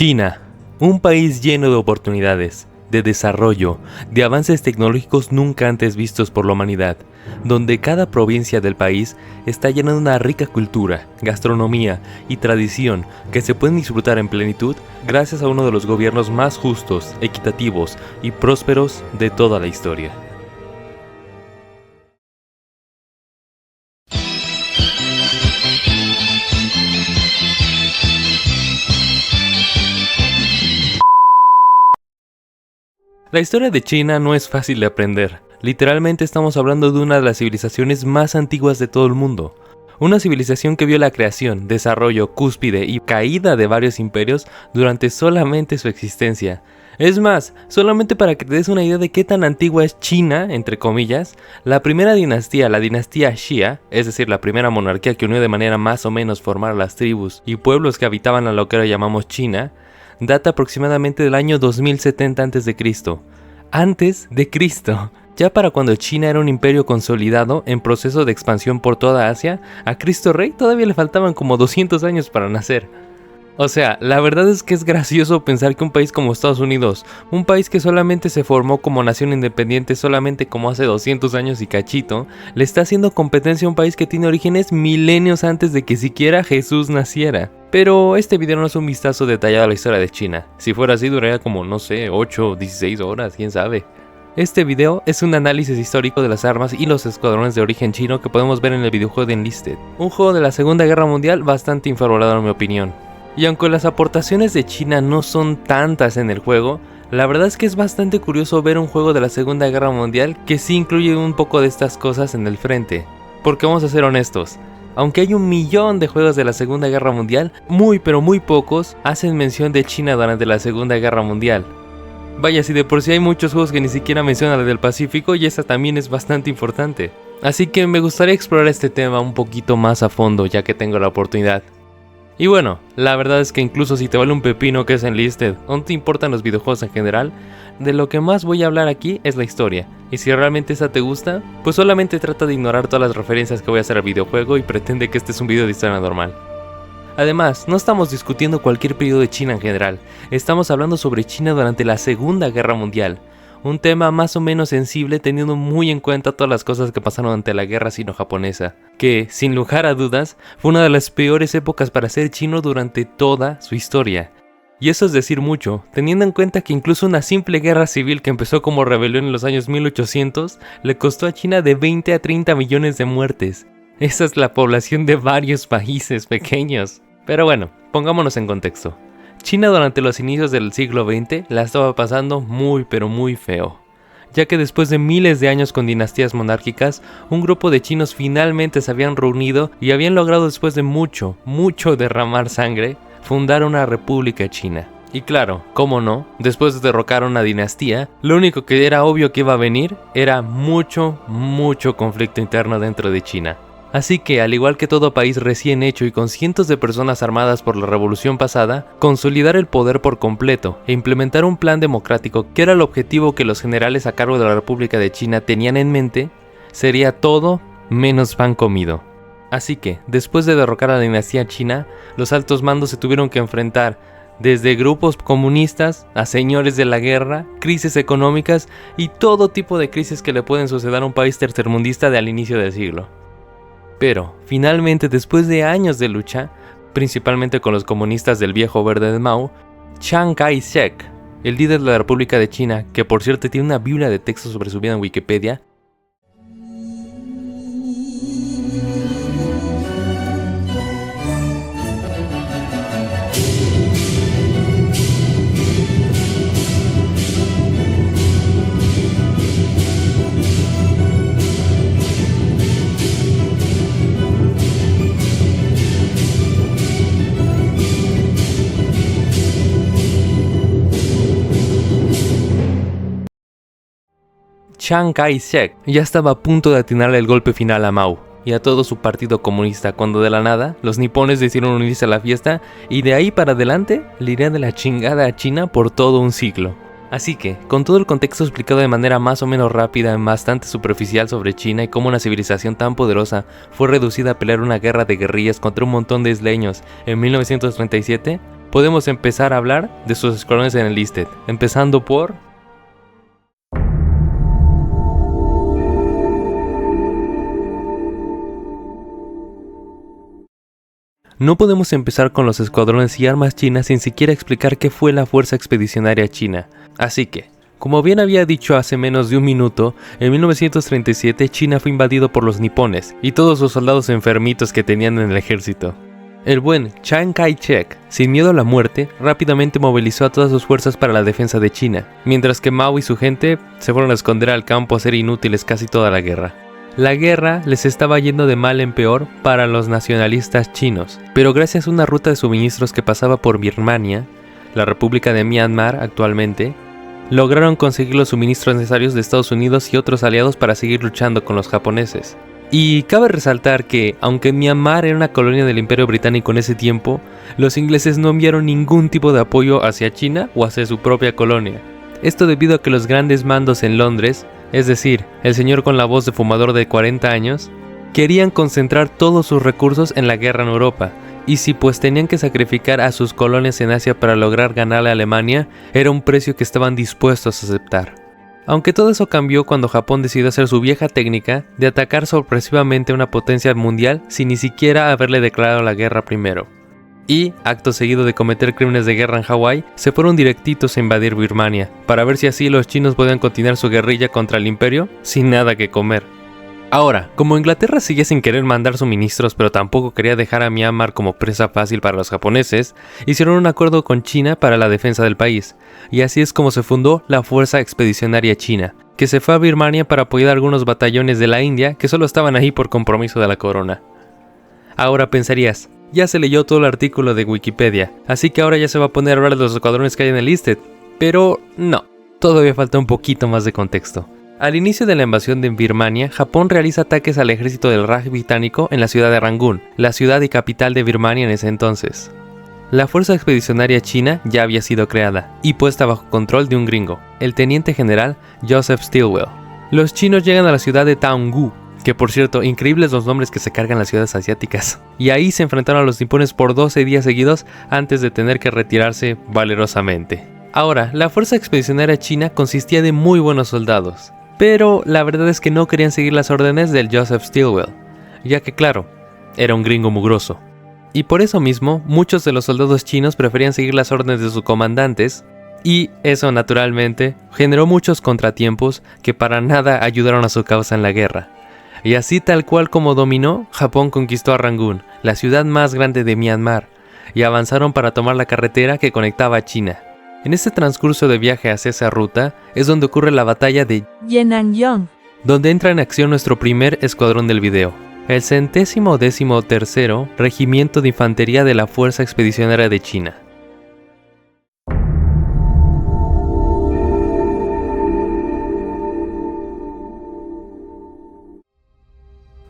China, un país lleno de oportunidades, de desarrollo, de avances tecnológicos nunca antes vistos por la humanidad, donde cada provincia del país está llena de una rica cultura, gastronomía y tradición que se pueden disfrutar en plenitud gracias a uno de los gobiernos más justos, equitativos y prósperos de toda la historia. La historia de China no es fácil de aprender. Literalmente estamos hablando de una de las civilizaciones más antiguas de todo el mundo. Una civilización que vio la creación, desarrollo, cúspide y caída de varios imperios durante solamente su existencia. Es más, solamente para que te des una idea de qué tan antigua es China, entre comillas, la primera dinastía, la dinastía Xia, es decir, la primera monarquía que unió de manera más o menos formal a las tribus y pueblos que habitaban a lo que ahora llamamos China, data aproximadamente del año 2070 a.C. Antes de Cristo. Ya para cuando China era un imperio consolidado en proceso de expansión por toda Asia, a Cristo Rey todavía le faltaban como 200 años para nacer. O sea, la verdad es que es gracioso pensar que un país como Estados Unidos, un país que solamente se formó como nación independiente solamente como hace 200 años y cachito, le está haciendo competencia a un país que tiene orígenes milenios antes de que siquiera Jesús naciera. Pero este video no es un vistazo detallado a la historia de China. Si fuera así duraría como, no sé, 8 o 16 horas, quién sabe. Este video es un análisis histórico de las armas y los escuadrones de origen chino que podemos ver en el videojuego de Enlisted. Un juego de la Segunda Guerra Mundial bastante infravalorado en mi opinión. Y aunque las aportaciones de China no son tantas en el juego, la verdad es que es bastante curioso ver un juego de la Segunda Guerra Mundial que sí incluye un poco de estas cosas en el frente. Porque vamos a ser honestos, aunque hay 1 millón de juegos de la Segunda Guerra Mundial, muy pocos hacen mención de China durante la Segunda Guerra Mundial. Vaya, si de por sí hay muchos juegos que ni siquiera mencionan la del Pacífico, y esa también es bastante importante. Así que me gustaría explorar este tema un poquito más a fondo ya que tengo la oportunidad. Y bueno, la verdad es que incluso si te vale un pepino que es Enlisted, o no te importan los videojuegos en general, de lo que más voy a hablar aquí es la historia. Y si realmente esa te gusta, pues solamente trata de ignorar todas las referencias que voy a hacer al videojuego y pretende que este es un video de historia normal. Además, no estamos discutiendo cualquier periodo de China en general, estamos hablando sobre China durante la Segunda Guerra Mundial. Un tema más o menos sensible teniendo muy en cuenta todas las cosas que pasaron ante la guerra sino-japonesa, que, sin lugar a dudas, fue una de las peores épocas para ser chino durante toda su historia. Y eso es decir mucho, teniendo en cuenta que incluso una simple guerra civil que empezó como rebelión en los años 1800, le costó a China de 20 a 30 millones de muertes. Esa es la población de varios países pequeños. Pero bueno, pongámonos en contexto. China durante los inicios del siglo XX la estaba pasando muy feo, ya que después de miles de años con dinastías monárquicas, un grupo de chinos finalmente se habían reunido y habían logrado después de mucho derramar sangre, fundar una república china. Y claro, cómo no, después de derrocar una dinastía, lo único que era obvio que iba a venir era mucho conflicto interno dentro de China. Así que, al igual que todo país recién hecho y con cientos de personas armadas por la revolución pasada, consolidar el poder por completo e implementar un plan democrático que era el objetivo que los generales a cargo de la República de China tenían en mente, sería todo menos pan comido. Así que, después de derrocar a la dinastía china, los altos mandos se tuvieron que enfrentar desde grupos comunistas a señores de la guerra, crisis económicas y todo tipo de crisis que le pueden suceder a un país tercermundista de al inicio del siglo. Pero, finalmente, después de años de lucha, principalmente con los comunistas del viejo verde de Mao, Chiang Kai-shek, el líder de la República de China, que por cierto tiene una biblia de texto sobre su vida en Wikipedia, Chiang Kai-shek ya estaba a punto de atinarle el golpe final a Mao y a todo su partido comunista cuando de la nada los nipones decidieron unirse a la fiesta y de ahí para adelante le irían de la chingada a China por todo un siglo. Así que, con todo el contexto explicado de manera más o menos rápida y bastante superficial sobre China y cómo una civilización tan poderosa fue reducida a pelear una guerra de guerrillas contra un montón de isleños en 1937, podemos empezar a hablar de sus escuadrones enlisted, empezando por... No podemos empezar con los escuadrones y armas chinas sin siquiera explicar qué fue la Fuerza Expedicionaria China. Así que, como bien había dicho hace menos de un minuto, en 1937 China fue invadido por los nipones y todos los soldados enfermitos que tenían en el ejército. El buen Chiang Kai-shek, sin miedo a la muerte, rápidamente movilizó a todas sus fuerzas para la defensa de China, mientras que Mao y su gente se fueron a esconder al campo a ser inútiles casi toda la guerra. La guerra les estaba yendo de mal en peor para los nacionalistas chinos, pero gracias a una ruta de suministros que pasaba por Birmania, la República de Myanmar actualmente, lograron conseguir los suministros necesarios de Estados Unidos y otros aliados para seguir luchando con los japoneses. Y cabe resaltar que, aunque Myanmar era una colonia del Imperio Británico en ese tiempo, los ingleses no enviaron ningún tipo de apoyo hacia China o hacia su propia colonia. Esto debido a que los grandes mandos en Londres, es decir, el señor con la voz de fumador de 40 años, querían concentrar todos sus recursos en la guerra en Europa, y si pues tenían que sacrificar a sus colonias en Asia para lograr ganarle a Alemania, era un precio que estaban dispuestos a aceptar. Aunque todo eso cambió cuando Japón decidió hacer su vieja técnica de atacar sorpresivamente a una potencia mundial sin ni siquiera haberle declarado la guerra primero. Y, acto seguido de cometer crímenes de guerra en Hawái, se fueron directitos a invadir Birmania, para ver si así los chinos podían continuar su guerrilla contra el imperio sin nada que comer. Ahora, como Inglaterra seguía sin querer mandar suministros pero tampoco quería dejar a Myanmar como presa fácil para los japoneses, hicieron un acuerdo con China para la defensa del país, y así es como se fundó la Fuerza Expedicionaria China, que se fue a Birmania para apoyar a algunos batallones de la India que solo estaban ahí por compromiso de la corona. Ahora pensarías, ya se leyó todo el artículo de Wikipedia, así que ahora ya se va a poner a hablar de los escuadrones que hay en el listed, pero no, todavía falta un poquito más de contexto. Al inicio de la invasión de Birmania, Japón realiza ataques al ejército del Raj británico en la ciudad de Rangún, la ciudad y capital de Birmania en ese entonces. La Fuerza Expedicionaria China ya había sido creada y puesta bajo control de un gringo, el teniente general Joseph Stilwell. Los chinos llegan a la ciudad de Taungú, que por cierto, increíbles los nombres que se cargan las ciudades asiáticas, y ahí se enfrentaron a los nipones por 12 días seguidos antes de tener que retirarse valerosamente. Ahora, la Fuerza Expedicionaria China consistía de muy buenos soldados, pero la verdad es que no querían seguir las órdenes del Joseph Stilwell, ya que claro, era un gringo mugroso. Y por eso mismo, muchos de los soldados chinos preferían seguir las órdenes de sus comandantes, y eso naturalmente generó muchos contratiempos que para nada ayudaron a su causa en la guerra. Y así tal cual como dominó, Japón conquistó a Rangún, la ciudad más grande de Myanmar, y avanzaron para tomar la carretera que conectaba a China. En este transcurso de viaje hacia esa ruta es donde ocurre la batalla de Yenanyang, donde entra en acción nuestro primer escuadrón del video, el 113º Regimiento de Infantería de la Fuerza Expedicionaria de China.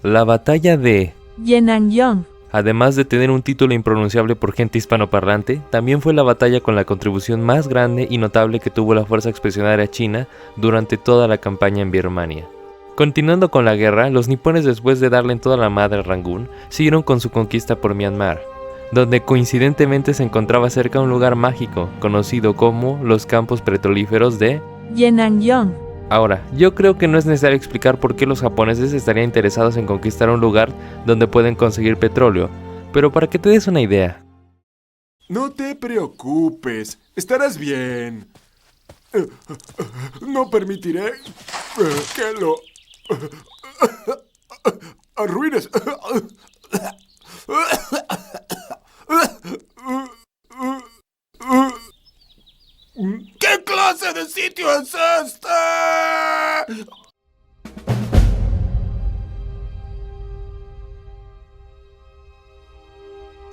La batalla de Yenanyang, además de tener un título impronunciable por gente hispanoparlante, también fue la batalla con la contribución más grande y notable que tuvo la Fuerza Expedicionaria China durante toda la campaña en Birmania. Continuando con la guerra, los nipones, después de darle en toda la madre a Rangún, siguieron con su conquista por Myanmar, donde coincidentemente se encontraba cerca un lugar mágico, conocido como los campos petrolíferos de Yenanyang. Ahora, yo creo que no es necesario explicar por qué los japoneses estarían interesados en conquistar un lugar donde pueden conseguir petróleo, pero para que te des una idea. No te preocupes, estarás bien. No permitiré que lo arruines. ¿Qué clase de sitio es este?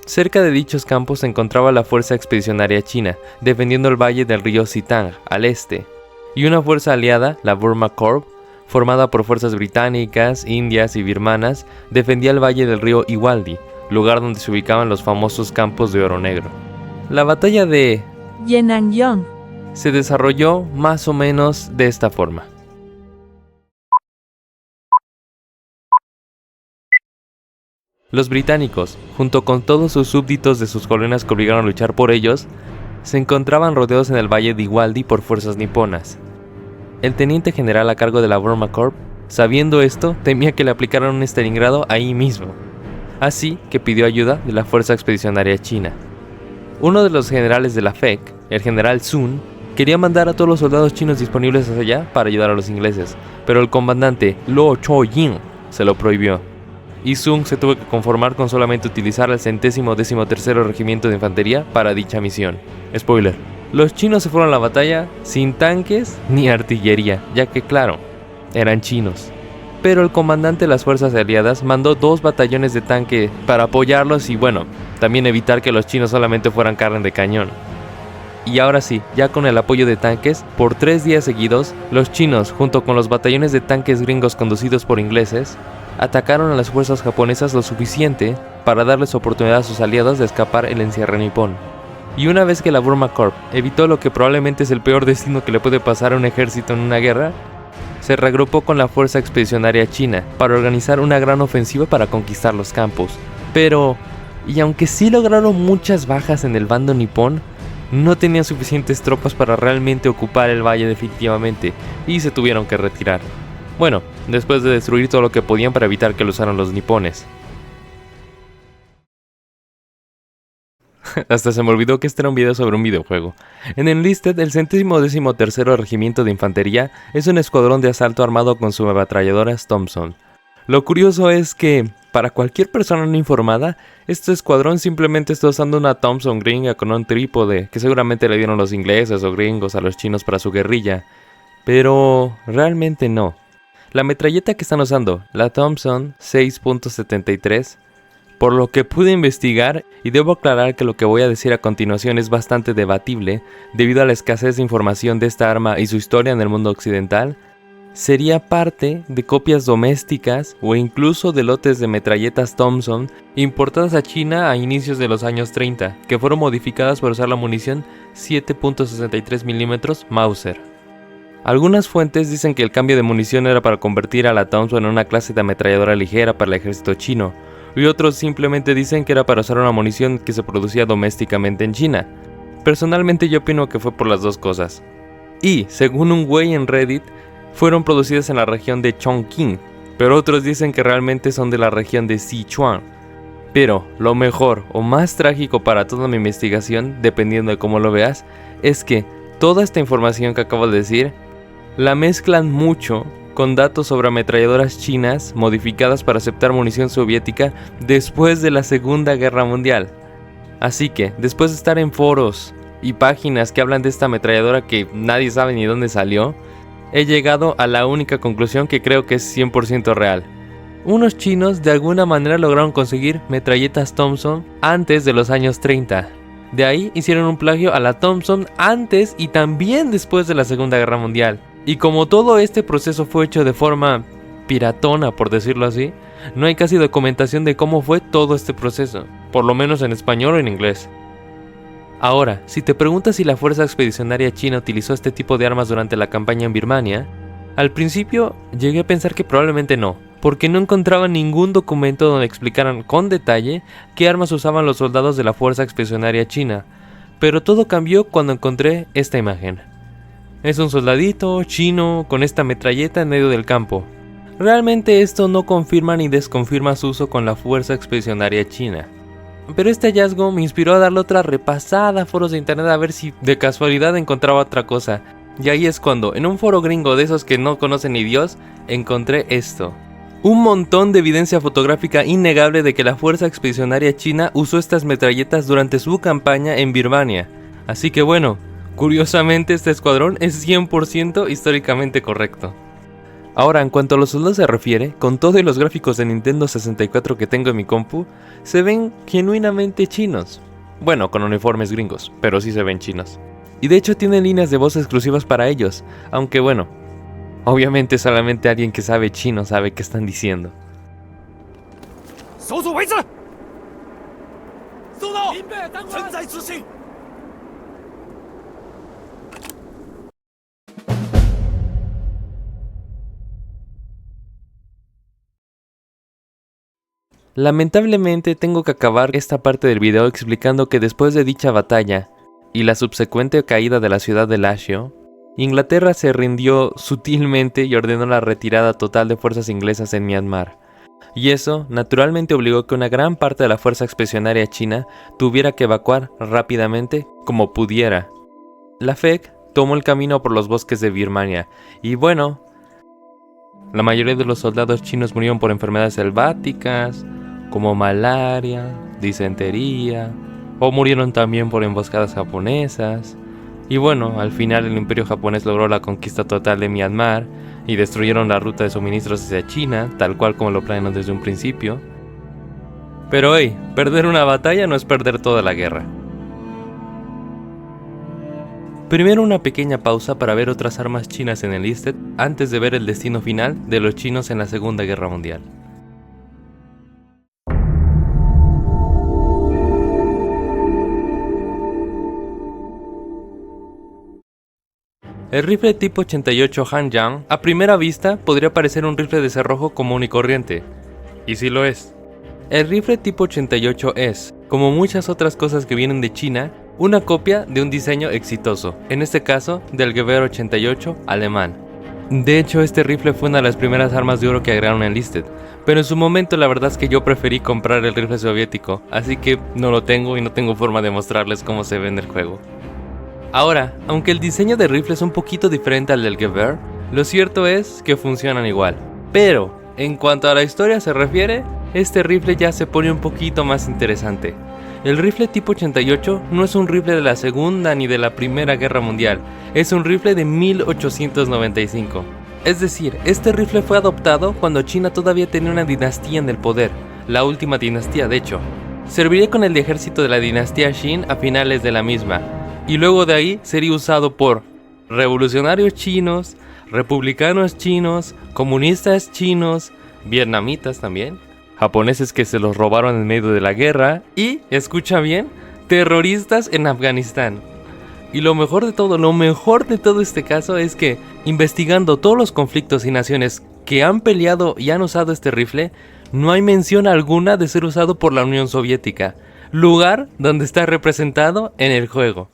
Cerca de dichos campos se encontraba la Fuerza Expedicionaria China, defendiendo el valle del río Sitang, al este, y una fuerza aliada, la Burma Corps, formada por fuerzas británicas, indias y birmanas, defendía el valle del río Iwaldi, lugar donde se ubicaban los famosos campos de oro negro. La batalla de Yenanyang se desarrolló más o menos de esta forma. Los británicos, junto con todos sus súbditos de sus colonias que obligaron a luchar por ellos, se encontraban rodeados en el valle de Iwaldi por fuerzas niponas. El teniente general a cargo de la Burma Corps, sabiendo esto, temía que le aplicaran un Stalingrado ahí mismo, así que pidió ayuda de la Fuerza Expedicionaria China. Uno de los generales de la FEC, el general Sun, quería mandar a todos los soldados chinos disponibles hacia allá para ayudar a los ingleses, pero el comandante Luo Cho-yin se lo prohibió, y Sun se tuvo que conformar con solamente utilizar el 113º Regimiento de Infantería para dicha misión. Spoiler: los chinos se fueron a la batalla sin tanques ni artillería, ya que claro, eran chinos. Pero el comandante de las fuerzas aliadas mandó 2 batallones de tanque para apoyarlos y bueno, también evitar que los chinos solamente fueran carne de cañón. Y ahora sí, ya con el apoyo de tanques, por 3 días seguidos, los chinos, junto con los batallones de tanques gringos conducidos por ingleses, atacaron a las fuerzas japonesas lo suficiente para darles oportunidad a sus aliados de escapar el encierro nipón. Y una vez que la Burma Corps evitó lo que probablemente es el peor destino que le puede pasar a un ejército en una guerra, se reagrupó con la Fuerza Expedicionaria China para organizar una gran ofensiva para conquistar los campos. Pero, y aunque sí lograron muchas bajas en el bando nipón, no tenían suficientes tropas para realmente ocupar el valle definitivamente y se tuvieron que retirar. Bueno, después de destruir todo lo que podían para evitar que lo usaran los nipones. Hasta se me olvidó que este era un video sobre un videojuego. En Enlisted, el 113º Regimiento de Infantería es un escuadrón de asalto armado con subametralladoras Thompson. Lo curioso es que, para cualquier persona no informada, este escuadrón simplemente está usando una Thompson gringa con un trípode que seguramente le dieron los ingleses o gringos a los chinos para su guerrilla. Pero realmente no. La metralleta que están usando, la Thompson 6.73, por lo que pude investigar, y debo aclarar que lo que voy a decir a continuación es bastante debatible debido a la escasez de información de esta arma y su historia en el mundo occidental, sería parte de copias domésticas o incluso de lotes de metralletas Thompson importadas a China a inicios de los años 30, que fueron modificadas para usar la munición 7.63 mm Mauser. Algunas fuentes dicen que el cambio de munición era para convertir a la Thompson en una clase de ametralladora ligera para el ejército chino, y otros simplemente dicen que era para usar una munición que se producía domésticamente en China. Personalmente yo opino que fue por las dos cosas. Y, según un güey en Reddit, fueron producidas en la región de Chongqing, pero otros dicen que realmente son de la región de Sichuan. Pero lo mejor o más trágico para toda mi investigación, dependiendo de cómo lo veas, es que toda esta información que acabo de decir la mezclan mucho con datos sobre ametralladoras chinas modificadas para aceptar munición soviética después de la Segunda Guerra Mundial. Así que, después de estar en foros y páginas que hablan de esta ametralladora que nadie sabe ni dónde salió, he llegado a la única conclusión que creo que es 100% real. Unos chinos de alguna manera lograron conseguir metralletas Thompson antes de los años 30. De ahí hicieron un plagio a la Thompson antes y también después de la Segunda Guerra Mundial. Y como todo este proceso fue hecho de forma piratona, por decirlo así, no hay casi documentación de cómo fue todo este proceso, por lo menos en español o en inglés. Ahora, si te preguntas si la Fuerza Expedicionaria China utilizó este tipo de armas durante la campaña en Birmania, al principio llegué a pensar que probablemente no, porque no encontraba ningún documento donde explicaran con detalle qué armas usaban los soldados de la Fuerza Expedicionaria China, pero todo cambió cuando encontré esta imagen. Es un soldadito chino con esta metralleta en medio del campo. Realmente esto no confirma ni desconfirma su uso con la Fuerza Expedicionaria China. Pero este hallazgo me inspiró a darle otra repasada a foros de internet a ver si de casualidad encontraba otra cosa. Y ahí es cuando, en un foro gringo de esos que no conocen ni Dios, encontré esto. Un montón de evidencia fotográfica innegable de que la Fuerza Expedicionaria China usó estas metralletas durante su campaña en Birmania. Así que bueno, curiosamente este escuadrón es 100% históricamente correcto. Ahora, en cuanto a los soldados se refiere, con todos los gráficos de Nintendo 64 que tengo en mi compu, se ven genuinamente chinos. Bueno, con uniformes gringos, pero sí se ven chinos. Y de hecho tienen líneas de voz exclusivas para ellos, aunque bueno, obviamente solamente alguien que sabe chino sabe qué están diciendo. Lamentablemente tengo que acabar esta parte del video explicando que después de dicha batalla y la subsecuente caída de la ciudad de Lashio, Inglaterra se rindió sutilmente y ordenó la retirada total de fuerzas inglesas en Myanmar. Y eso naturalmente obligó que una gran parte de la fuerza expedicionaria china tuviera que evacuar rápidamente como pudiera. La FEC tomó el camino por los bosques de Birmania y bueno, la mayoría de los soldados chinos murieron por enfermedades selváticas como malaria, disentería, o murieron también por emboscadas japonesas. Y bueno, al final el imperio japonés logró la conquista total de Myanmar y destruyeron la ruta de suministros hacia China, tal cual como lo planearon desde un principio. Pero hey, perder una batalla no es perder toda la guerra. Primero una pequeña pausa para ver otras armas chinas en el listed antes de ver el destino final de los chinos en la Segunda Guerra Mundial. El rifle tipo 88 Hanyang a primera vista podría parecer un rifle de cerrojo común y corriente, y sí lo es. El rifle tipo 88 es, como muchas otras cosas que vienen de China, una copia de un diseño exitoso, en este caso del Gewehr 88 alemán. De hecho, este rifle fue una de las primeras armas de oro que agregaron en Listed, pero en su momento la verdad es que yo preferí comprar el rifle soviético, así que no lo tengo y no tengo forma de mostrarles cómo se ve en el juego. Ahora, aunque el diseño del rifle es un poquito diferente al del Gewehr, lo cierto es que funcionan igual. Pero, en cuanto a la historia se refiere, este rifle ya se pone un poquito más interesante. El rifle tipo 88 no es un rifle de la Segunda ni de la Primera Guerra Mundial, es un rifle de 1895. Es decir, este rifle fue adoptado cuando China todavía tenía una dinastía en el poder, la última dinastía de hecho. Serviría con el ejército de la dinastía Qin a finales de la misma, y luego de ahí sería usado por revolucionarios chinos, republicanos chinos, comunistas chinos, vietnamitas también, japoneses que se los robaron en medio de la guerra y, escucha bien, terroristas en Afganistán. Y lo mejor de todo este caso es que, investigando todos los conflictos y naciones que han peleado y han usado este rifle, no hay mención alguna de ser usado por la Unión Soviética, lugar donde está representado en el juego.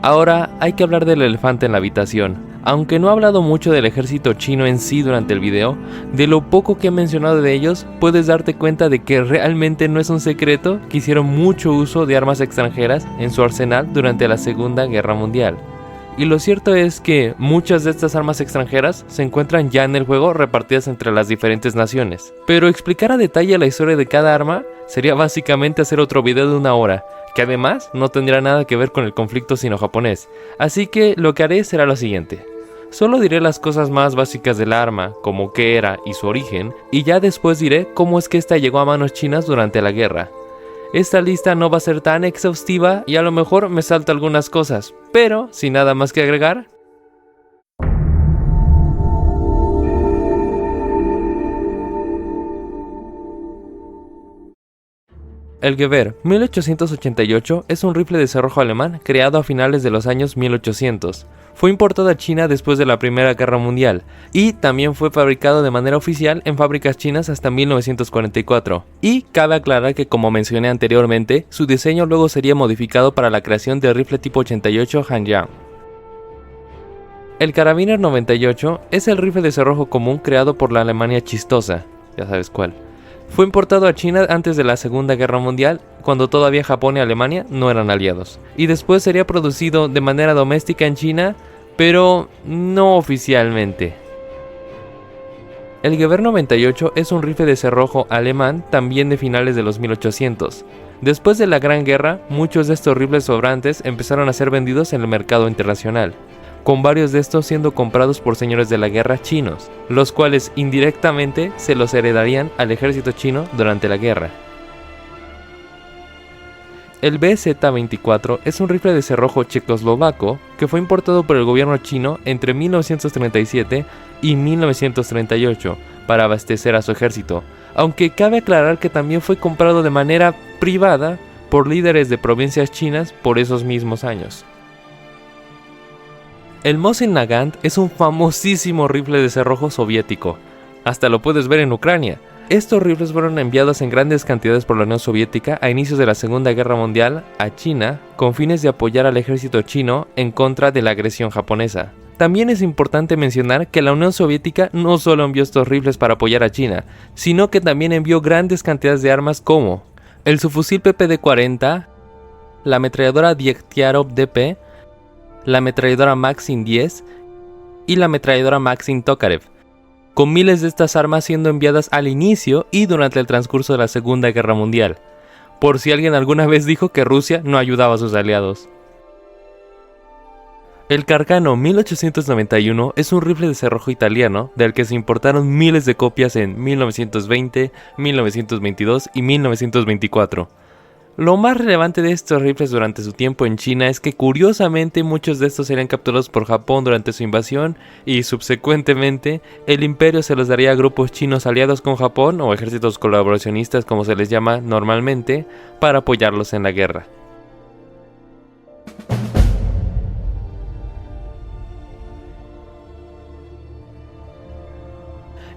Ahora hay que hablar del elefante en la habitación. Aunque no he hablado mucho del ejército chino en sí durante el video, de lo poco que he mencionado de ellos, puedes darte cuenta de que realmente no es un secreto que hicieron mucho uso de armas extranjeras en su arsenal durante la Segunda Guerra Mundial. Y lo cierto es que muchas de estas armas extranjeras se encuentran ya en el juego repartidas entre las diferentes naciones. Pero explicar a detalle la historia de cada arma sería básicamente hacer otro video de 1 hora, que además no tendrá nada que ver con el conflicto sino-japonés, así que lo que haré será lo siguiente. Solo diré las cosas más básicas del arma, como qué era y su origen, y ya después diré cómo es que esta llegó a manos chinas durante la guerra. Esta lista no va a ser tan exhaustiva y a lo mejor me salto algunas cosas, pero sin nada más que agregar. El Gewehr 1888 es un rifle de cerrojo alemán creado a finales de los años 1800. Fue importado a China después de la Primera Guerra Mundial y también fue fabricado de manera oficial en fábricas chinas hasta 1944. Y cabe aclarar que, como mencioné anteriormente, su diseño luego sería modificado para la creación del rifle tipo 88 Hanyang. El Karabiner 98 es el rifle de cerrojo común creado por la Alemania chistosa, ya sabes cuál. Fue importado a China antes de la Segunda Guerra Mundial, cuando todavía Japón y Alemania no eran aliados. Y después sería producido de manera doméstica en China, pero no oficialmente. El Gewehr 98 es un rifle de cerrojo alemán también de finales de los 1800. Después de la Gran Guerra, muchos de estos rifles sobrantes empezaron a ser vendidos en el mercado internacional, con varios de estos siendo comprados por señores de la guerra chinos, los cuales indirectamente se los heredarían al ejército chino durante la guerra. El BZ-24 es un rifle de cerrojo checoslovaco que fue importado por el gobierno chino entre 1937 y 1938 para abastecer a su ejército, aunque cabe aclarar que también fue comprado de manera privada por líderes de provincias chinas por esos mismos años. El Mosin Nagant es un famosísimo rifle de cerrojo soviético. Hasta lo puedes ver en Ucrania. Estos rifles fueron enviados en grandes cantidades por la Unión Soviética a inicios de la Segunda Guerra Mundial a China con fines de apoyar al ejército chino en contra de la agresión japonesa. También es importante mencionar que la Unión Soviética no solo envió estos rifles para apoyar a China, sino que también envió grandes cantidades de armas como el subfusil PPD-40, la ametralladora Degtярov DP, la ametralladora Maxim 10 y la ametralladora Maxim Tokarev, con miles de estas armas siendo enviadas al inicio y durante el transcurso de la Segunda Guerra Mundial, por si alguien alguna vez dijo que Rusia no ayudaba a sus aliados. El Carcano 1891 es un rifle de cerrojo italiano del que se importaron miles de copias en 1920, 1922 y 1924. Lo más relevante de estos rifles durante su tiempo en China es que curiosamente muchos de estos serían capturados por Japón durante su invasión y subsecuentemente el imperio se los daría a grupos chinos aliados con Japón o ejércitos colaboracionistas como se les llama normalmente para apoyarlos en la guerra.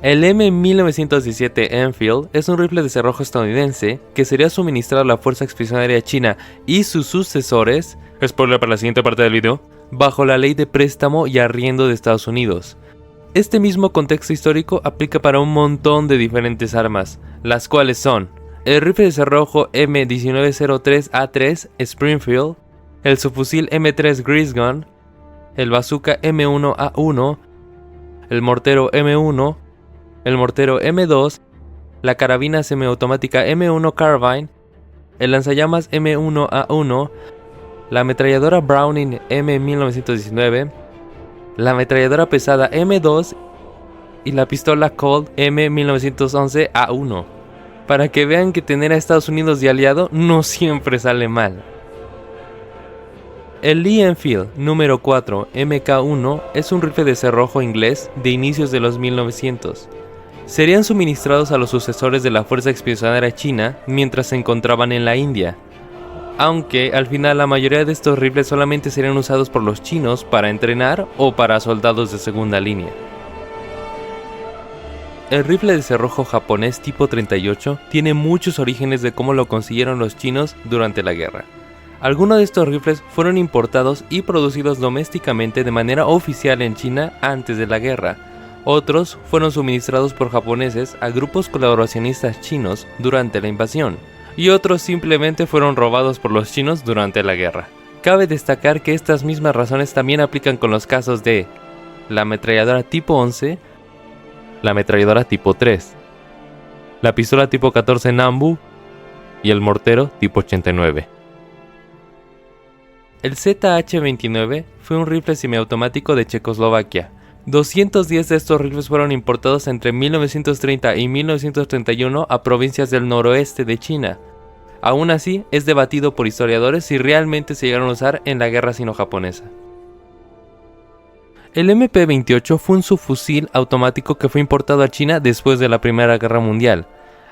El M1917 Enfield es un rifle de cerrojo estadounidense que sería suministrado a la Fuerza Expedicionaria China y sus sucesores, spoiler para la siguiente parte del video, bajo la ley de préstamo y arriendo de Estados Unidos. Este mismo contexto histórico aplica para un montón de diferentes armas, las cuales son el rifle de cerrojo M1903A3 Springfield, el subfusil M3 Grease Gun, el bazooka M1A1, el mortero M1, el mortero M2, la carabina semiautomática M1 Carbine, el lanzallamas M1A1, la ametralladora Browning M1919, la ametralladora pesada M2 y la pistola Colt M1911A1. Para que vean que tener a Estados Unidos de aliado no siempre sale mal. El Lee Enfield número 4 MK1 es un rifle de cerrojo inglés de inicios de los 1900. Serían suministrados a los sucesores de la Fuerza Expedicionaria China mientras se encontraban en la India, aunque al final la mayoría de estos rifles solamente serían usados por los chinos para entrenar o para soldados de segunda línea. El rifle de cerrojo japonés tipo 38 tiene muchos orígenes de cómo lo consiguieron los chinos durante la guerra. Algunos de estos rifles fueron importados y producidos domésticamente de manera oficial en China antes de la guerra. Otros fueron suministrados por japoneses a grupos colaboracionistas chinos durante la invasión, y otros simplemente fueron robados por los chinos durante la guerra. Cabe destacar que estas mismas razones también aplican con los casos de la ametralladora tipo 11, la ametralladora tipo 3, la pistola tipo 14 Nambu y el mortero tipo 89. El ZH-29 fue un rifle semiautomático de Checoslovaquia. 210 de estos rifles fueron importados entre 1930 y 1931 a provincias del noroeste de China. Aún así, es debatido por historiadores si realmente se llegaron a usar en la guerra sino-japonesa. El MP-28 fue un subfusil automático que fue importado a China después de la Primera Guerra Mundial.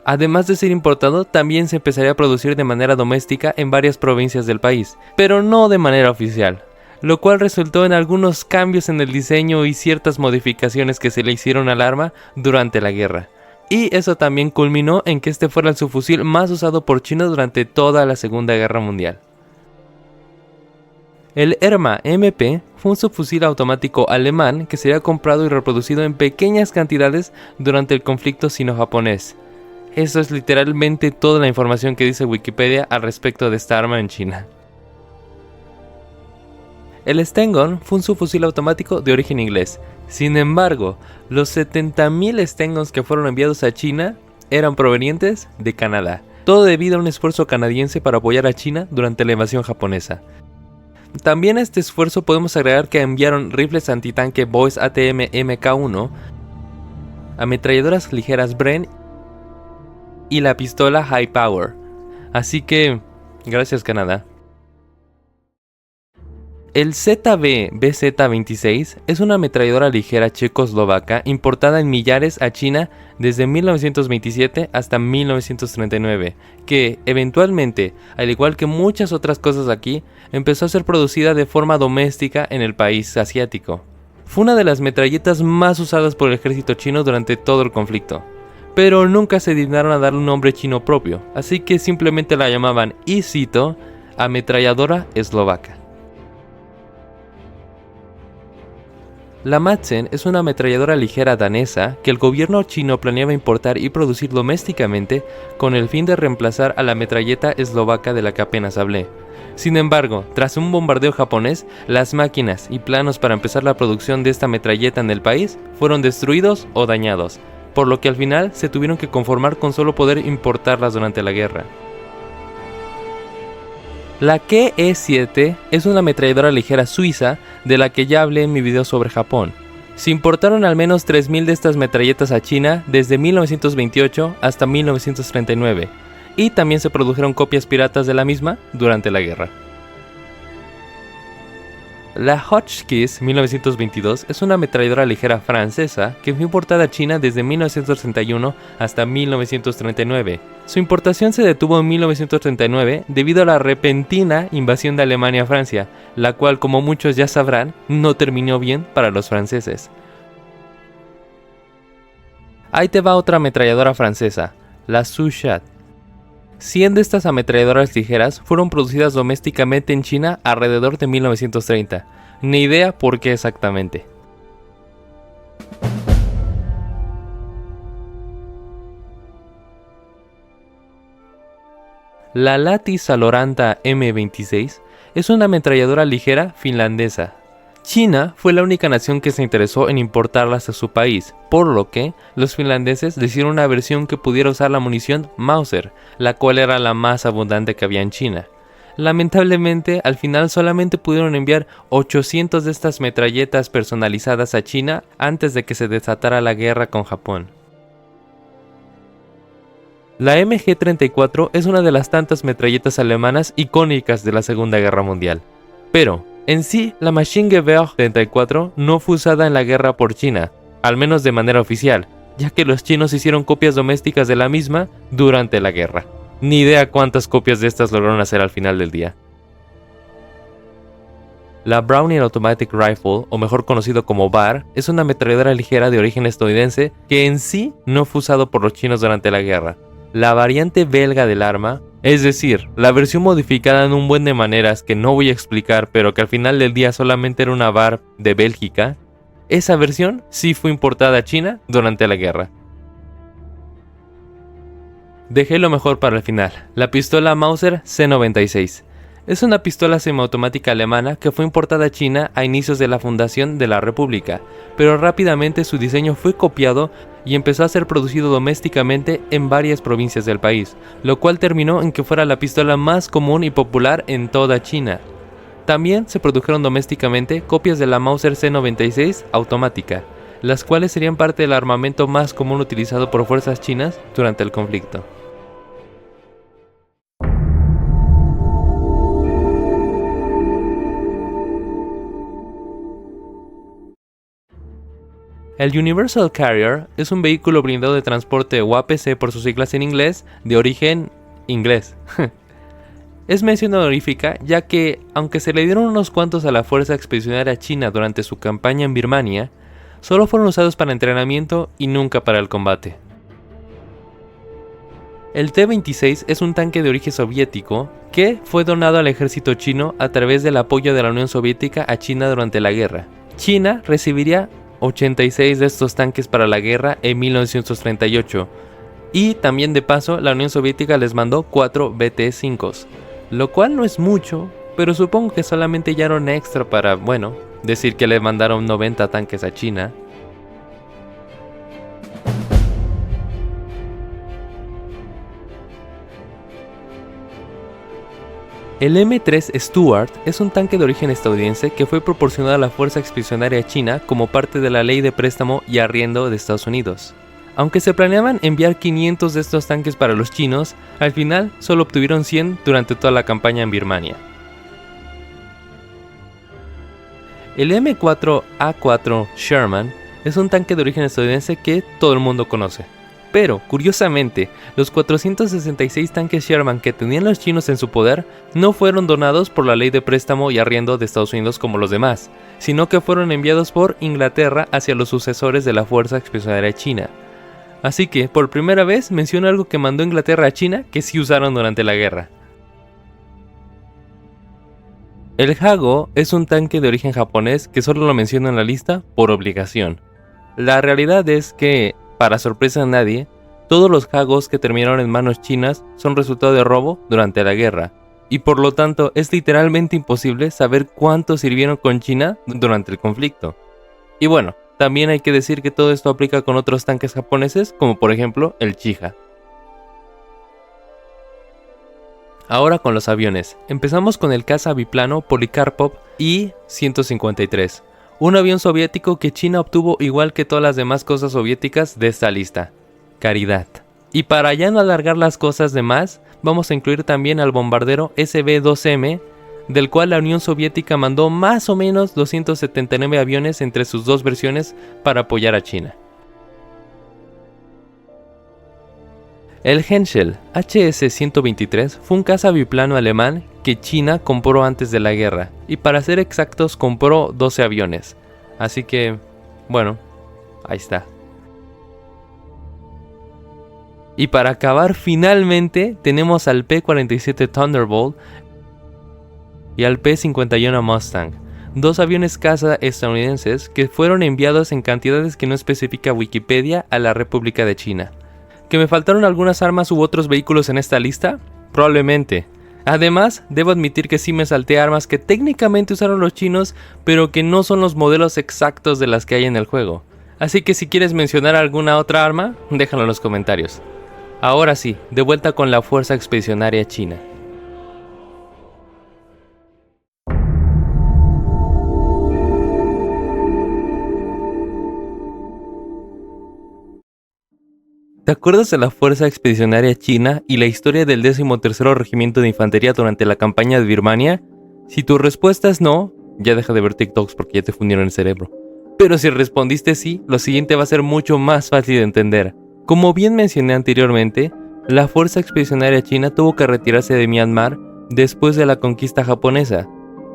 Además de ser importado, también se empezaría a producir de manera doméstica en varias provincias del país, pero no de manera oficial, lo cual resultó en algunos cambios en el diseño y ciertas modificaciones que se le hicieron al arma durante la guerra. Y eso también culminó en que este fuera el subfusil más usado por China durante toda la Segunda Guerra Mundial. El Erma MP fue un subfusil automático alemán que sería comprado y reproducido en pequeñas cantidades durante el conflicto sino-japonés. Eso es literalmente toda la información que dice Wikipedia al respecto de esta arma en China. El Stengun fue un subfusil automático de origen inglés. Sin embargo, los 70.000 Stenguns que fueron enviados a China eran provenientes de Canadá. Todo debido a un esfuerzo canadiense para apoyar a China durante la invasión japonesa. También a este esfuerzo podemos agregar que enviaron rifles antitanque Boys ATM MK1, ametralladoras ligeras Bren y la pistola High Power. Así que, gracias Canadá. El ZB-BZ-26 es una ametralladora ligera checoslovaca importada en millares a China desde 1927 hasta 1939, que eventualmente, al igual que muchas otras cosas aquí, empezó a ser producida de forma doméstica en el país asiático. Fue una de las metralletas más usadas por el ejército chino durante todo el conflicto, pero nunca se dignaron a darle un nombre chino propio, así que simplemente la llamaban, y cito, ametralladora eslovaca. La Madsen es una ametralladora ligera danesa que el gobierno chino planeaba importar y producir domésticamente con el fin de reemplazar a la metralleta eslovaca de la que apenas hablé. Sin embargo, tras un bombardeo japonés, las máquinas y planos para empezar la producción de esta metralleta en el país fueron destruidos o dañados, por lo que al final se tuvieron que conformar con solo poder importarlas durante la guerra. La KE-7 es una ametralladora ligera suiza de la que ya hablé en mi video sobre Japón. Se importaron al menos 3.000 de estas metralletas a China desde 1928 hasta 1939, y también se produjeron copias piratas de la misma durante la guerra. La Hotchkiss 1922 es una ametralladora ligera francesa que fue importada a China desde 1931 hasta 1939. Su importación se detuvo en 1939 debido a la repentina invasión de Alemania a Francia, la cual, como muchos ya sabrán, no terminó bien para los franceses. Ahí te va otra ametralladora francesa, la Suchat. 100 de estas ametralladoras ligeras fueron producidas domésticamente en China alrededor de 1930. Ni idea por qué exactamente. La Lahti Saloranta M26 es una ametralladora ligera finlandesa. China fue la única nación que se interesó en importarlas a su país, por lo que los finlandeses le hicieron una versión que pudiera usar la munición Mauser, la cual era la más abundante que había en China. Lamentablemente, al final solamente pudieron enviar 800 de estas metralletas personalizadas a China antes de que se desatara la guerra con Japón. La MG-34 es una de las tantas metralletas alemanas icónicas de la Segunda Guerra Mundial, pero en sí, la Maschinengewehr 34 no fue usada en la guerra por China, al menos de manera oficial, ya que los chinos hicieron copias domésticas de la misma durante la guerra. Ni idea cuántas copias de estas lograron hacer al final del día. La Browning Automatic Rifle, o mejor conocido como BAR, es una ametralladora ligera de origen estadounidense que en sí no fue usado por los chinos durante la guerra. La variante belga del arma, es decir, la versión modificada en un buen de maneras que no voy a explicar, pero que al final del día solamente era una BAR de Bélgica, esa versión sí fue importada a China durante la guerra. Dejé lo mejor para el final, la pistola Mauser C96. Es una pistola semiautomática alemana que fue importada a China a inicios de la fundación de la República, pero rápidamente su diseño fue copiado y empezó a ser producido domésticamente en varias provincias del país, lo cual terminó en que fuera la pistola más común y popular en toda China. También se produjeron domésticamente copias de la Mauser C96 automática, las cuales serían parte del armamento más común utilizado por fuerzas chinas durante el conflicto. El Universal Carrier es un vehículo blindado de transporte o APC por sus siglas en inglés, de origen inglés. Es mención honorífica ya que, aunque se le dieron unos cuantos a la Fuerza Expedicionaria China durante su campaña en Birmania, solo fueron usados para entrenamiento y nunca para el combate. El T-26 es un tanque de origen soviético que fue donado al ejército chino a través del apoyo de la Unión Soviética a China durante la guerra. China recibiría 86 de estos tanques para la guerra en 1938, y también de paso la Unión Soviética les mandó 4 BT-5s, lo cual no es mucho, pero supongo que solamente ya era un extra para, bueno, decir que le mandaron 90 tanques a China. El M3 Stuart es un tanque de origen estadounidense que fue proporcionado a la Fuerza Expedicionaria China como parte de la Ley de Préstamo y Arriendo de Estados Unidos. Aunque se planeaban enviar 500 de estos tanques para los chinos, al final solo obtuvieron 100 durante toda la campaña en Birmania. El M4A4 Sherman es un tanque de origen estadounidense que todo el mundo conoce. Pero, curiosamente, los 466 tanques Sherman que tenían los chinos en su poder no fueron donados por la ley de préstamo y arriendo de Estados Unidos como los demás, sino que fueron enviados por Inglaterra hacia los sucesores de la Fuerza Expedicionaria China. Así que, por primera vez, menciono algo que mandó Inglaterra a China que sí usaron durante la guerra. El Hago es un tanque de origen japonés que solo lo menciono en la lista por obligación. La realidad es que, para sorpresa de nadie, todos los Hagos que terminaron en manos chinas son resultado de robo durante la guerra, y por lo tanto es literalmente imposible saber cuántos sirvieron con China durante el conflicto. Y bueno, también hay que decir que todo esto aplica con otros tanques japoneses, como por ejemplo el Chiha. Ahora con los aviones, empezamos con el caza biplano Polikarpov I-153, un avión soviético que China obtuvo igual que todas las demás cosas soviéticas de esta lista, caridad. Y para ya no alargar las cosas de más, vamos a incluir también al bombardero SB-2M, del cual la Unión Soviética mandó más o menos 279 aviones entre sus dos versiones para apoyar a China. El Henschel HS-123 fue un caza biplano alemán que China compró antes de la guerra, y para ser exactos compró 12 aviones, así que, bueno, ahí está. Y para acabar finalmente tenemos al P-47 Thunderbolt y al P-51 Mustang, dos aviones caza estadounidenses que fueron enviados en cantidades que no especifica Wikipedia a la República de China. ¿Que me faltaron algunas armas u otros vehículos en esta lista? Probablemente. Además, debo admitir que sí me salté armas que técnicamente usaron los chinos, pero que no son los modelos exactos de las que hay en el juego. Así que si quieres mencionar alguna otra arma, déjalo en los comentarios. Ahora sí, de vuelta con la Fuerza Expedicionaria China. ¿Te acuerdas de la Fuerza Expedicionaria China y la historia del 13º Regimiento de Infantería durante la campaña de Birmania? Si tu respuesta es no, ya deja de ver TikToks porque ya te fundieron el cerebro. Pero si respondiste sí, lo siguiente va a ser mucho más fácil de entender. Como bien mencioné anteriormente, la Fuerza Expedicionaria China tuvo que retirarse de Myanmar después de la conquista japonesa,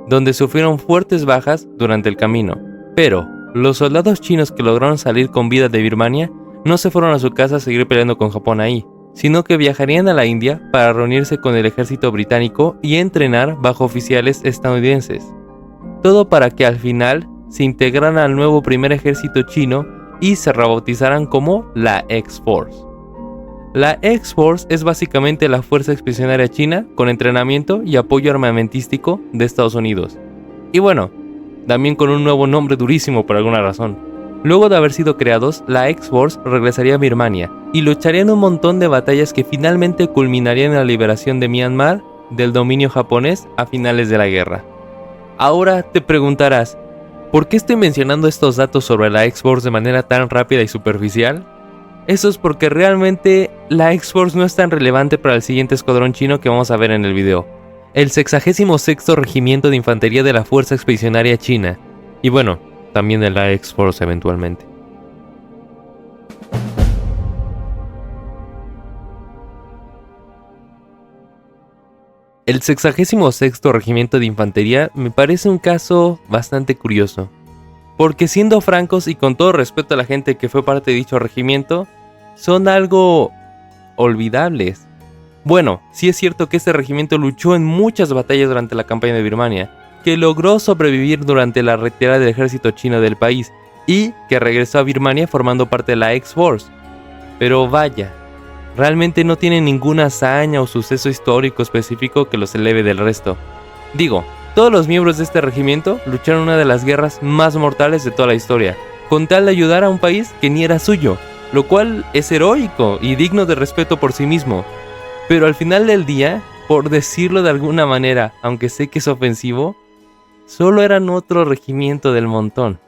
donde sufrieron fuertes bajas durante el camino. Pero los soldados chinos que lograron salir con vida de Birmania no se fueron a su casa a seguir peleando con Japón ahí, sino que viajarían a la India para reunirse con el ejército británico y entrenar bajo oficiales estadounidenses. Todo para que al final se integraran al nuevo primer ejército chino y se rebautizaran como la X-Force. La X-Force es básicamente la Fuerza Expedicionaria China con entrenamiento y apoyo armamentístico de Estados Unidos. Y bueno, también con un nuevo nombre durísimo por alguna razón. Luego de haber sido creados, la X-Force regresaría a Birmania y lucharían un montón de batallas que finalmente culminarían en la liberación de Myanmar del dominio japonés a finales de la guerra. Ahora te preguntarás, ¿por qué estoy mencionando estos datos sobre la X-Force de manera tan rápida y superficial? Eso es porque realmente la X-Force no es tan relevante para el siguiente escuadrón chino que vamos a ver en el video, el 66º Regimiento de Infantería de la Fuerza Expedicionaria China, y bueno, también de la X-Force eventualmente. El 66º Regimiento de Infantería me parece un caso bastante curioso, porque siendo francos y con todo respeto a la gente que fue parte de dicho regimiento, son algo olvidables. Bueno, sí es cierto que este regimiento luchó en muchas batallas durante la campaña de Birmania, que logró sobrevivir durante la retirada del ejército chino del país y que regresó a Birmania formando parte de la X-Force. Pero vaya, realmente no tiene ninguna hazaña o suceso histórico específico que los eleve del resto. Digo, todos los miembros de este regimiento lucharon una de las guerras más mortales de toda la historia, con tal de ayudar a un país que ni era suyo, lo cual es heroico y digno de respeto por sí mismo. Pero al final del día, por decirlo de alguna manera, aunque sé que es ofensivo, solo eran otro regimiento del montón.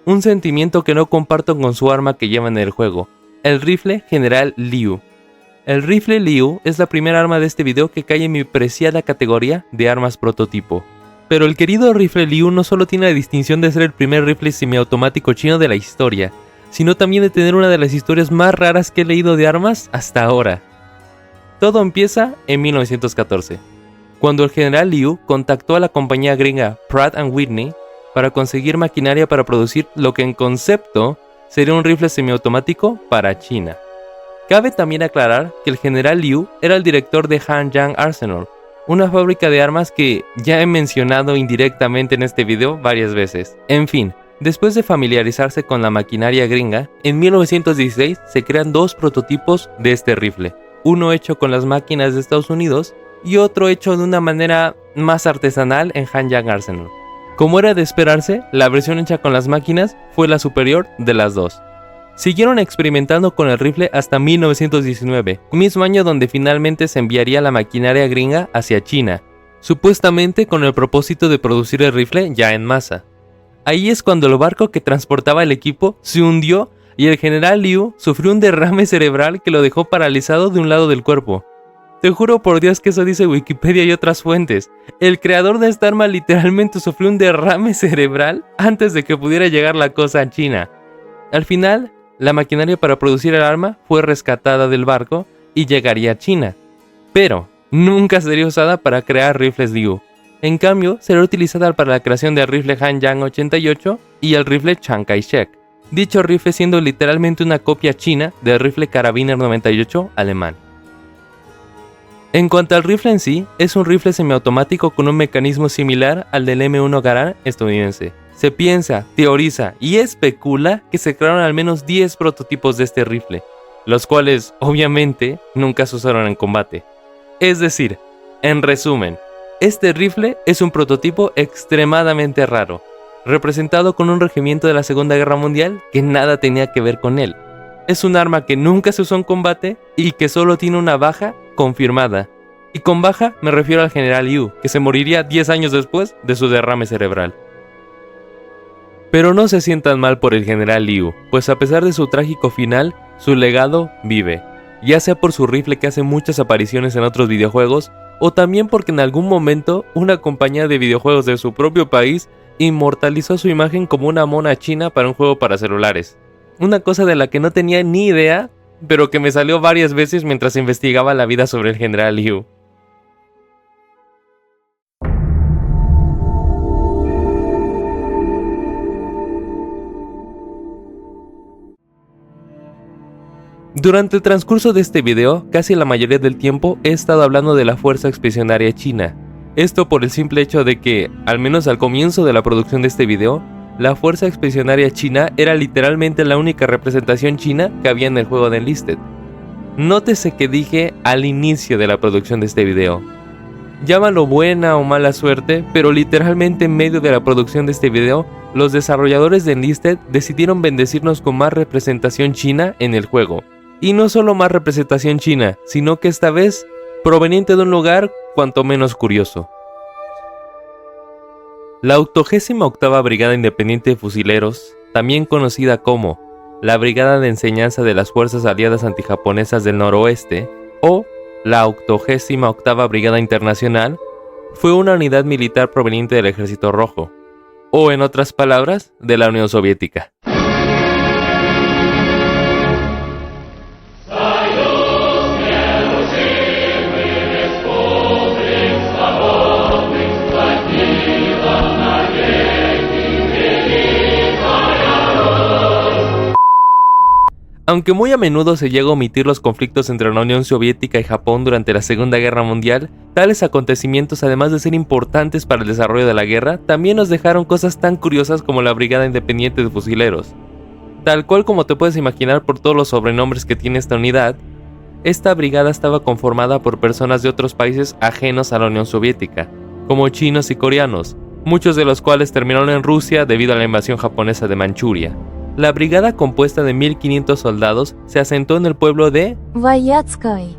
Un sentimiento que no comparto con su arma que llevan en el juego, el rifle General Liu. El rifle Liu es la primera arma de este video que cae en mi preciada categoría de armas prototipo. Pero el querido rifle Liu no solo tiene la distinción de ser el primer rifle semiautomático chino de la historia, sino también de tener una de las historias más raras que he leído de armas hasta ahora. Todo empieza en 1914, cuando el general Liu contactó a la compañía gringa Pratt & Whitney para conseguir maquinaria para producir lo que en concepto sería un rifle semiautomático para China. Cabe también aclarar que el general Liu era el director de Hanyang Arsenal, una fábrica de armas que ya he mencionado indirectamente en este video varias veces. En fin, después de familiarizarse con la maquinaria gringa, en 1916 se crean dos prototipos de este rifle, uno hecho con las máquinas de Estados Unidos y otro hecho de una manera más artesanal en Hanyang Arsenal. Como era de esperarse, la versión hecha con las máquinas fue la superior de las dos. Siguieron experimentando con el rifle hasta 1919, mismo año donde finalmente se enviaría la maquinaria gringa hacia China, supuestamente con el propósito de producir el rifle ya en masa. Ahí es cuando el barco que transportaba el equipo se hundió y el general Liu sufrió un derrame cerebral que lo dejó paralizado de un lado del cuerpo. Te juro por Dios que eso dice Wikipedia y otras fuentes. El creador de esta arma literalmente sufrió un derrame cerebral antes de que pudiera llegar la cosa a China. Al final, la maquinaria para producir el arma fue rescatada del barco y llegaría a China, pero nunca sería usada para crear rifles Liu. En cambio, será utilizada para la creación del rifle Hanyang 88 y el rifle Chiang Kai-shek, dicho rifle siendo literalmente una copia china del rifle Karabiner 98 alemán. En cuanto al rifle en sí, es un rifle semiautomático con un mecanismo similar al del M1 Garand estadounidense. Se piensa, teoriza y especula que se crearon al menos 10 prototipos de este rifle, los cuales, obviamente, nunca se usaron en combate. Es decir, en resumen, este rifle es un prototipo extremadamente raro, representado con un regimiento de la Segunda Guerra Mundial que nada tenía que ver con él. Es un arma que nunca se usó en combate y que solo tiene una baja confirmada. Y con baja me refiero al general Liu, que se moriría 10 años después de su derrame cerebral. Pero no se sientan mal por el general Liu, pues a pesar de su trágico final, su legado vive, ya sea por su rifle que hace muchas apariciones en otros videojuegos, o también porque en algún momento una compañía de videojuegos de su propio país inmortalizó su imagen como una mona china para un juego para celulares. Una cosa de la que no tenía ni idea, pero que me salió varias veces mientras investigaba la vida sobre el general Liu. Durante el transcurso de este video, casi la mayoría del tiempo he estado hablando de la Fuerza Expedicionaria China. Esto por el simple hecho de que, al menos al comienzo de la producción de este video, la Fuerza Expedicionaria China era literalmente la única representación china que había en el juego de Enlisted. Nótese que dije al inicio de la producción de este video. Llámalo buena o mala suerte, pero literalmente en medio de la producción de este video, los desarrolladores de Enlisted decidieron bendecirnos con más representación china en el juego. Y no solo más representación china, sino que esta vez proveniente de un lugar cuanto menos curioso. La 88ª Brigada Independiente de Fusileros, también conocida como la Brigada de Enseñanza de las Fuerzas Aliadas Antijaponesas del Noroeste, o la 88ª Brigada Internacional, fue una unidad militar proveniente del Ejército Rojo, o en otras palabras, de la Unión Soviética. Aunque muy a menudo se llega a omitir los conflictos entre la Unión Soviética y Japón durante la Segunda Guerra Mundial, tales acontecimientos, además de ser importantes para el desarrollo de la guerra, también nos dejaron cosas tan curiosas como la Brigada Independiente de Fusileros. Tal cual como te puedes imaginar por todos los sobrenombres que tiene esta unidad, esta brigada estaba conformada por personas de otros países ajenos a la Unión Soviética, como chinos y coreanos, muchos de los cuales terminaron en Rusia debido a la invasión japonesa de Manchuria. La brigada, compuesta de 1500 soldados, se asentó en el pueblo de Vayatskoye,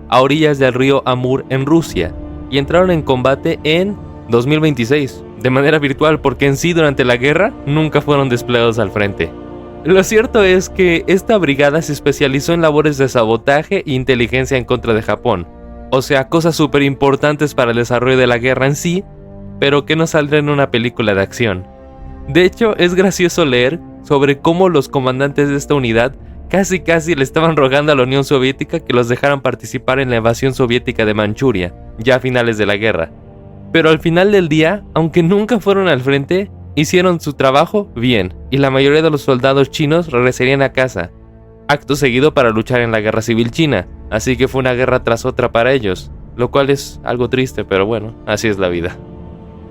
a orillas del río Amur en Rusia, y entraron en combate en 2026, de manera virtual porque en sí durante la guerra nunca fueron desplegados al frente. Lo cierto es que esta brigada se especializó en labores de sabotaje e inteligencia en contra de Japón, o sea, cosas súper importantes para el desarrollo de la guerra en sí, pero que no saldrá en una película de acción. De hecho, es gracioso leer sobre cómo los comandantes de esta unidad casi le estaban rogando a la Unión Soviética que los dejaran participar en la invasión soviética de Manchuria, ya a finales de la guerra. Pero al final del día, aunque nunca fueron al frente, hicieron su trabajo bien, y la mayoría de los soldados chinos regresarían a casa, acto seguido para luchar en la Guerra Civil China, así que fue una guerra tras otra para ellos, lo cual es algo triste, pero bueno, así es la vida.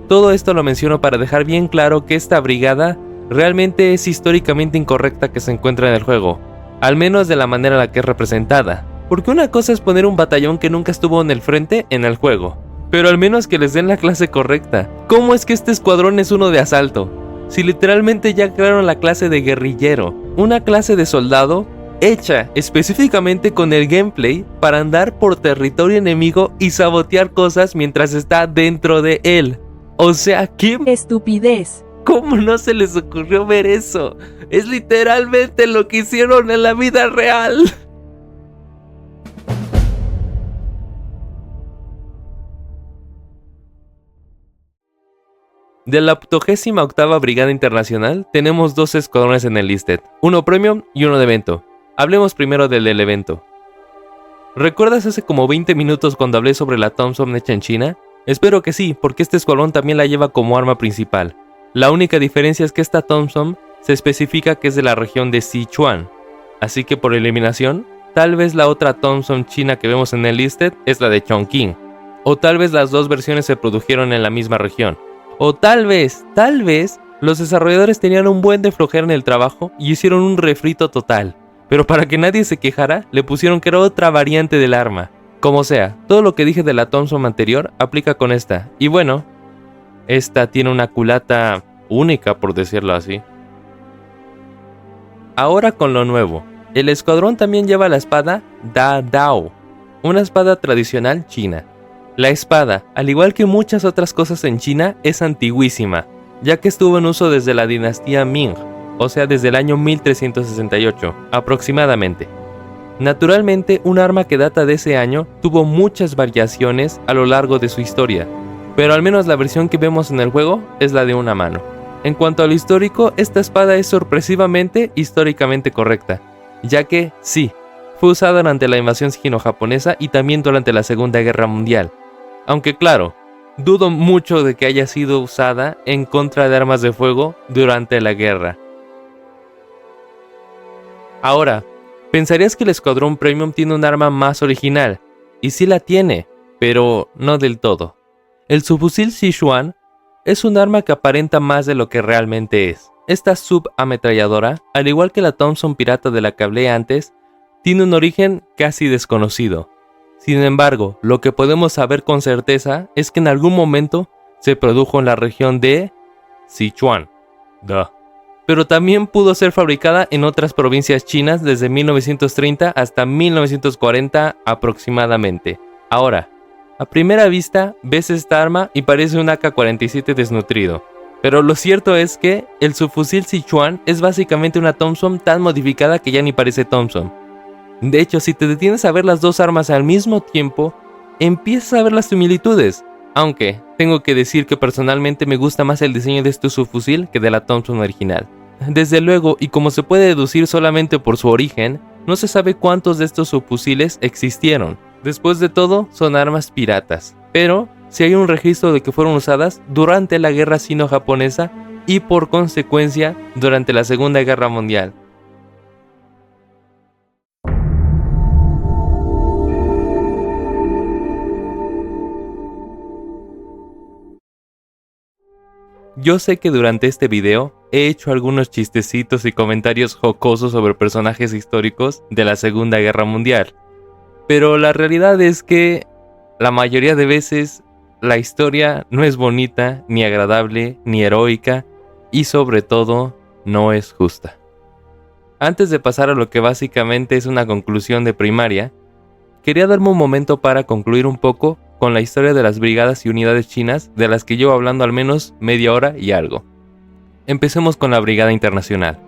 Todo esto lo menciono para dejar bien claro que esta brigada realmente es históricamente incorrecta que se encuentra en el juego, al menos de la manera en la que es representada, porque una cosa es poner un batallón que nunca estuvo en el frente en el juego, pero al menos que les den la clase correcta. ¿Cómo es que este escuadrón es uno de asalto? Si literalmente ya crearon la clase de guerrillero, una clase de soldado hecha específicamente con el gameplay para andar por territorio enemigo y sabotear cosas mientras está dentro de él. O sea, ¿qué Estupidez. ¿cómo no se les ocurrió ver eso? Es literalmente lo que hicieron en la vida real. De la 88ª Brigada Internacional tenemos dos escuadrones en el listed, uno premium y uno de evento. Hablemos primero del evento. ¿Recuerdas hace como 20 minutos cuando hablé sobre la Thompson hecha en China? Espero que sí, porque este escuadrón también la lleva como arma principal. La única diferencia es que esta Thompson se especifica que es de la región de Sichuan, así que por eliminación, tal vez la otra Thompson china que vemos en el listed es la de Chongqing, o tal vez las dos versiones se produjeron en la misma región. O tal vez, los desarrolladores tenían un buen de flojera en el trabajo y hicieron un refrito total. Pero para que nadie se quejara, le pusieron que era otra variante del arma. Como sea, todo lo que dije de la Thompson anterior aplica con esta. Y bueno, esta tiene una culata única, por decirlo así. Ahora con lo nuevo. El escuadrón también lleva la espada Da Dao, una espada tradicional china. La espada, al igual que muchas otras cosas en China, es antiguísima, ya que estuvo en uso desde la dinastía Ming, o sea desde el año 1368, aproximadamente. Naturalmente, un arma que data de ese año tuvo muchas variaciones a lo largo de su historia, pero al menos la versión que vemos en el juego es la de una mano. En cuanto a lo histórico, esta espada es sorpresivamente históricamente correcta, ya que, sí, fue usada durante la invasión sino-japonesa y también durante la Segunda Guerra Mundial. Aunque claro, dudo mucho de que haya sido usada en contra de armas de fuego durante la guerra. Ahora, pensarías que el Escuadrón Premium tiene un arma más original, y sí la tiene, pero no del todo. El subfusil Sichuan es un arma que aparenta más de lo que realmente es. Esta subametralladora, al igual que la Thompson pirata de la que hablé antes, tiene un origen casi desconocido. Sin embargo, lo que podemos saber con certeza es que en algún momento se produjo en la región de Sichuan. Pero también pudo ser fabricada en otras provincias chinas desde 1930 hasta 1940 aproximadamente. Ahora, a primera vista ves esta arma y parece un AK-47 desnutrido, pero lo cierto es que el subfusil Sichuan es básicamente una Thompson tan modificada que ya ni parece Thompson. De hecho, si te detienes a ver las dos armas al mismo tiempo, empiezas a ver las similitudes, aunque tengo que decir que personalmente me gusta más el diseño de este subfusil que de la Thompson original. Desde luego, y como se puede deducir solamente por su origen, no se sabe cuántos de estos subfusiles existieron. Después de todo, son armas piratas, pero sí hay un registro de que fueron usadas durante la guerra sino-japonesa y por consecuencia durante la Segunda Guerra Mundial. Yo sé que durante este video he hecho algunos chistecitos y comentarios jocosos sobre personajes históricos de la Segunda Guerra Mundial, pero la realidad es que la mayoría de veces la historia no es bonita, ni agradable, ni heroica, y sobre todo no es justa. Antes de pasar a lo que básicamente es una conclusión de primaria, quería darme un momento para concluir un poco con la historia de las brigadas y unidades chinas de las que llevo hablando al menos media hora y algo. Empecemos con la Brigada Internacional.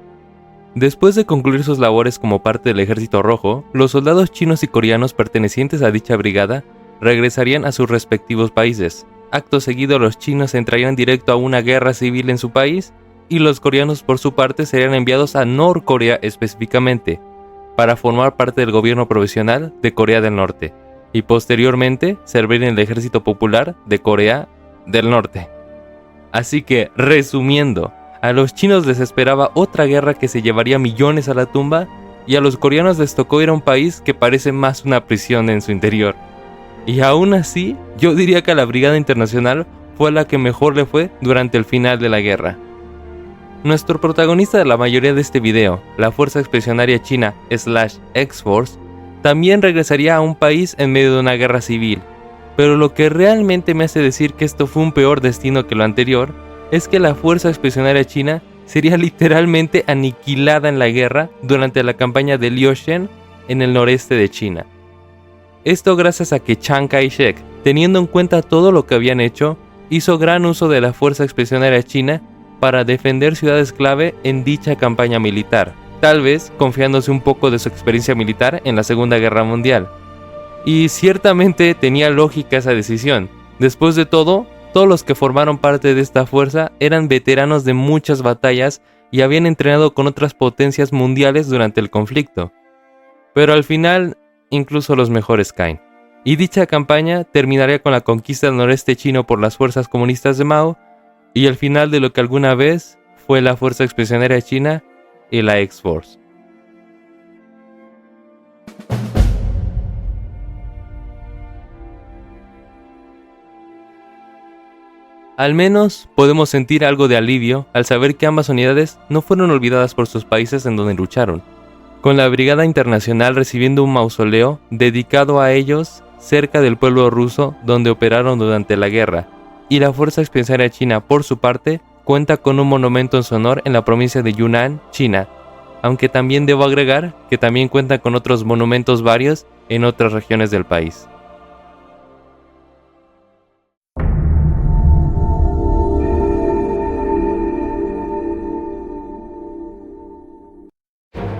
Después de concluir sus labores como parte del Ejército Rojo, los soldados chinos y coreanos pertenecientes a dicha brigada regresarían a sus respectivos países, acto seguido los chinos entrarían directo a una guerra civil en su país y los coreanos por su parte serían enviados a Norcorea específicamente, para formar parte del gobierno provisional de Corea del Norte y posteriormente servir en el ejército popular de Corea del Norte. Así que, resumiendo, a los chinos les esperaba otra guerra que se llevaría millones a la tumba y a los coreanos les tocó ir a un país que parece más una prisión en su interior. Y aún así, yo diría que a la Brigada Internacional fue la que mejor le fue durante el final de la guerra. Nuestro protagonista de la mayoría de este video, la Fuerza Expedicionaria China /X-Force, también regresaría a un país en medio de una guerra civil, pero lo que realmente me hace decir que esto fue un peor destino que lo anterior, es que la Fuerza Expedicionaria China sería literalmente aniquilada en la guerra durante la campaña de Liusheng en el noreste de China. Esto gracias a que Chiang Kai-shek, teniendo en cuenta todo lo que habían hecho, hizo gran uso de la Fuerza Expedicionaria China para defender ciudades clave en dicha campaña militar, tal vez confiándose un poco de su experiencia militar en la Segunda Guerra Mundial. Y ciertamente tenía lógica esa decisión. Después de todo, todos los que formaron parte de esta fuerza eran veteranos de muchas batallas y habían entrenado con otras potencias mundiales durante el conflicto. Pero al final, incluso los mejores caen. Y dicha campaña terminaría con la conquista del noreste chino por las fuerzas comunistas de Mao y el final de lo que alguna vez fue la Fuerza Expedicionaria China y la X-Force. Al menos podemos sentir algo de alivio al saber que ambas unidades no fueron olvidadas por sus países en donde lucharon, con la Brigada Internacional recibiendo un mausoleo dedicado a ellos cerca del pueblo ruso donde operaron durante la guerra, y la Fuerza Expedicionaria China, por su parte, cuenta con un monumento en su honor en la provincia de Yunnan, China, aunque también debo agregar que también cuenta con otros monumentos varios en otras regiones del país.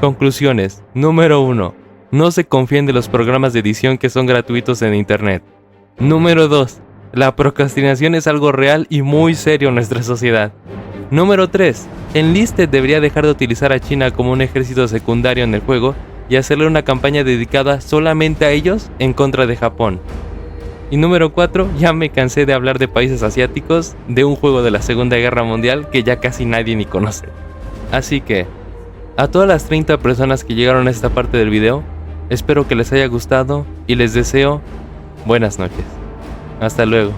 Conclusiones. Número 1. No se confíen de los programas de edición que son gratuitos en internet. Número 2. La procrastinación es algo real y muy serio en nuestra sociedad. Número 3. Enlisted debería dejar de utilizar a China como un ejército secundario en el juego y hacerle una campaña dedicada solamente a ellos en contra de Japón. Y número 4. Ya me cansé de hablar de países asiáticos de un juego de la Segunda Guerra Mundial que ya casi nadie ni conoce. Así que, a todas las 30 personas que llegaron a esta parte del video, espero que les haya gustado y les deseo buenas noches. Hasta luego.